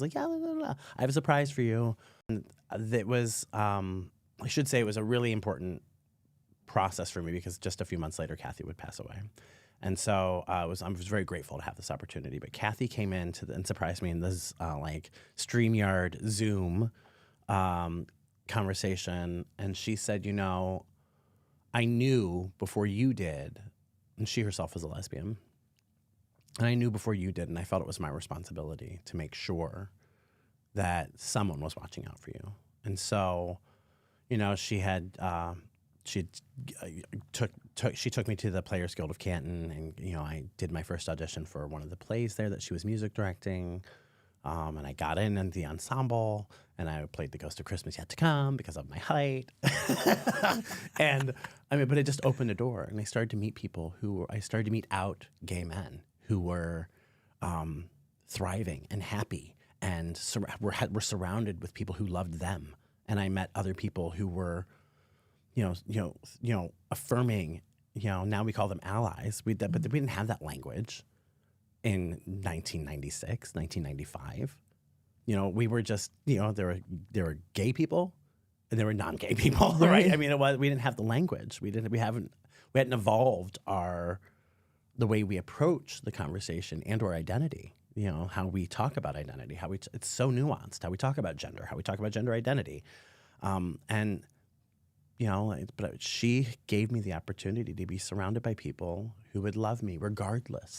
like, yeah, blah, blah, blah. I have a surprise for you. And that was, I should say, it was a really important process for me because just a few months later, Kathy would pass away. And so I was very grateful to have this opportunity. But Kathy came in and surprised me in this like StreamYard Zoom conversation. And she said, you know, I knew before you did, and she herself was a lesbian, and I knew before you did, and I felt it was my responsibility to make sure that someone was watching out for you. And so, you know, she took me to the Players Guild of Canton, and you know, I did my first audition for one of the plays there that she was music directing, and I got in the ensemble, and I played the Ghost of Christmas Yet to Come because of my height, and I mean, but it just opened a door, and I started to meet people I started to meet out gay men who were thriving and happy, and were surrounded with people who loved them, and I met other people who were affirming, now we call them allies. But we didn't have that language in 1996, 1995. We were just, there were gay people and there were non-gay people, right? I mean, we didn't have the language. We hadn't evolved the way we approach the conversation and our identity. How we talk about identity, it's so nuanced. How we talk about gender, how we talk about gender identity, and. But she gave me the opportunity to be surrounded by people who would love me regardless.